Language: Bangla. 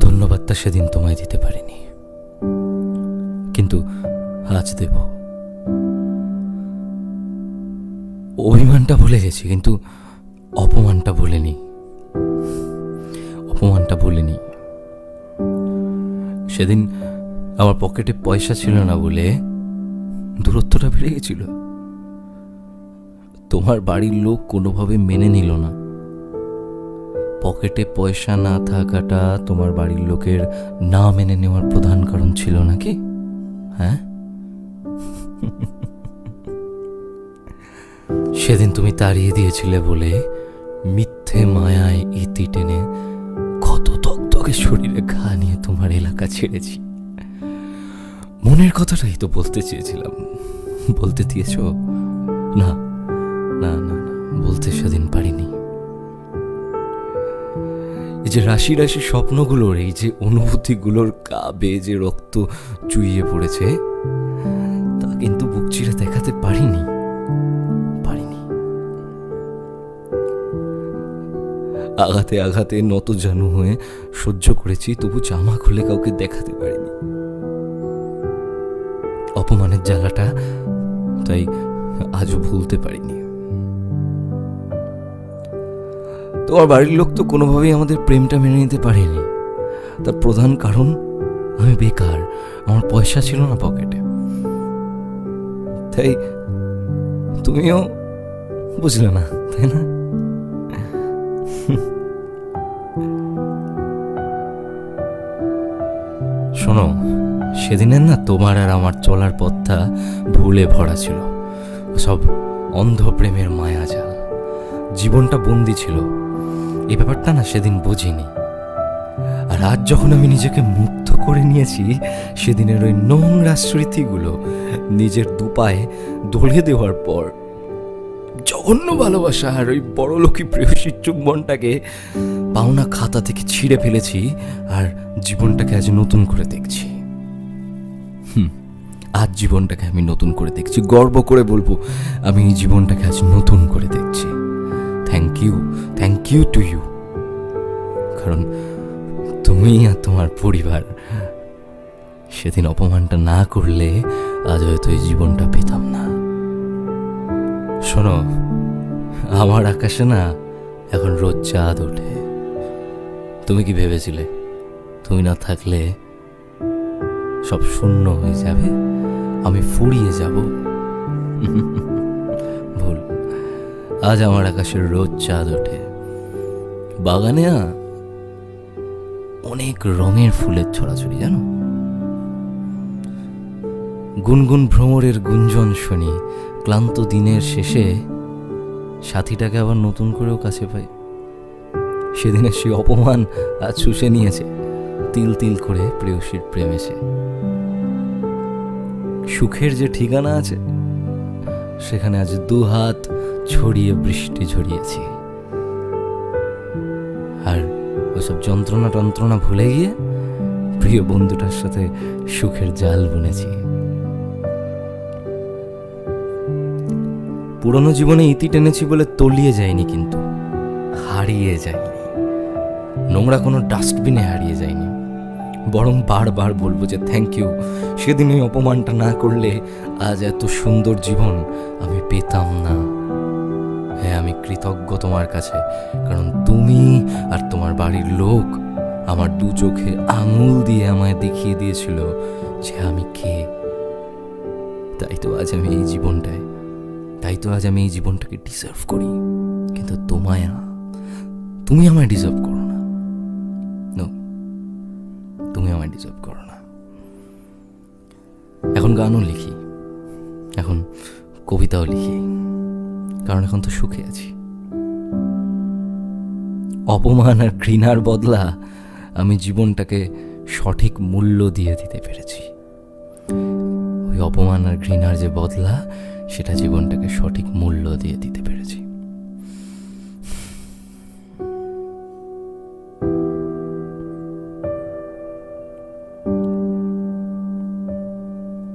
ধন্যবাদটা সেদিন তোমায় দিতে পারিনি, কিন্তু আজ দেব। অভিমানটা ভুলে গেছি, কিন্তু অপমানটা ভুলিনি। সেদিন আমার পকেটে পয়সা ছিল না বলে দূরত্বটা বেড়ে গেছিল। তোমার বাড়ির লোক কোনোভাবে মেনে নিল না। পকেটে পয়সা না থাকাটা তোমার বাড়ির লোকের না মেনে নেওয়ার প্রধান কারণ ছিল নাকি? হ্যাঁ, সেদিন তুমি তাড়িয়ে দিয়েছিলে বলে মিথ্যে মায়ায় ইতি টেনে কত তকতকে শরীরে ঘা নিয়ে তোমার এলাকা ছেড়েছি। মনের কথাটাই তো বলতে চেয়েছিলাম, বলতে দিয়েছ না? না না না, বলতে সেদিন পারিনি। এই যে রাশি রাশি স্বপ্নগুলোর, এই যে অনুভূতিগুলোর কাবে যে রক্ত চুইয়ে পড়েছে, তা কিন্তু বুক চিরে দেখাতে পারিনি। আঘাতে আঘাতে নত জানু হয়ে সহ্য করেছি, তবু জামা খুলে কাউকে দেখাতে পারিনি। অপমানের জ্বালাটা তাই আজও ভুলতে পারিনি। তোমার বাড়ির লোক তো কোনোভাবেই আমাদের প্রেমটা মেনে নিতে পারেনি। তার প্রধান কারণ আমি বেকার, আমার পয়সা ছিল না পকেটে। তাই তুমিও বুঝলে না, তাই না? শোনো, সেদিনের না তোমার আর আমার চলার পথটা ভুলে ভরা ছিল। সব অন্ধ প্রেমের মায়াজাল, জীবনটা বন্দি ছিল। এই ব্যাপারটা না সেদিন বুঝিনি। আর আজ যখন আমি নিজেকে মুক্ত করে নিয়েছি, সেদিনের ওই নোংরা স্মৃতিগুলো নিজের দুপায়ে দড়ে দেওয়ার পর জঘন্য ভালোবাসা আর ওই বড়লোকি প্রেয়সীর চুম্বনটাকে পাওনা খাতা থেকে ছিঁড়ে ফেলেছি, আর জীবনটাকে আজ নতুন করে দেখছি। আজ জীবনটাকে আমি নতুন করে দেখছি, গর্ব করে বলবো আমি এই জীবনটাকে আজ নতুন করে দেখছি। Thank you to you. কারণ তুমি আর তোমার পরিবার সেদিন অপমানটা না করলে আজ হয়তো এই জীবনটা পেতাম না। শোনো, আমার আকাশে না এখন রোজ চাঁদ ওঠে। তুমি কি ভেবেছিলে তুমি না থাকলে সব শূন্য হয়ে যাবে, আমি ফুরিয়ে যাব? ভুল। আজ আমার আকাশে রোজ চাঁদ ওঠে। বাগানে অনেক রঙের ফুলের ছড়াছড়ি, জানো? গুনগুন ভ্রমরের গুঞ্জন শুনি। ক্লান্ত দিনের শেষে সাথীটাকে আবার নতুন করেও কাছে পাই। সেদিনের সেই অপমান আজ শুষে নিয়েছে তিল তিল করে প্রেয়সীর প্রেম এসে। সুখের যে ঠিকানা আছে সেখানে আজ দুহাত ছড়িয়ে বৃষ্টি ঝরিয়েছি। আর ওইসব যন্ত্রণা টন্ত্রণা ভুলে গিয়ে প্রিয় বন্ধুটার সাথে সুখের জাল বুনেছি। পুরনো জীবনে ইতি টেনেছি বলে তলিয়ে যায়নি, কিন্তু হারিয়ে যায়নি। নোংরা কোনো ডাস্টবিনে হারিয়ে যায়নি। বরং বারবার বলবো যে থ্যাংক ইউ। সেদিন ওই অপমানটা না করলে আজ এত সুন্দর জীবন আমি পেতাম না। হ্যাঁ, আমি কৃতজ্ঞ তোমার কাছে, কারণ তুমি আর তোমার বাড়ির লোক আমার দু চোখে আঙুল দিয়ে আমায় দেখিয়ে দিয়েছিল যে আমি কে। তাই তো আজ আমি এই জীবনটাকে ডিজার্ভ করি। কিন্তু তুমি আমায় ডিজার্ভ করো না। তুমি আমায় ডিজার্ভ করো না। এখন গানও লিখি, এখন কবিতাও লিখি, কারণ এখন তো সুখে আছি। অপমান আর ঘৃণার বদলা আমি জীবনটাকে সঠিক মূল্য দিয়ে দিতে পেরেছি। ওই অপমান আর ঘৃণার যে বদলা, সেটা জীবনটাকে সঠিক মূল্য দিয়ে দিতে পেরেছি।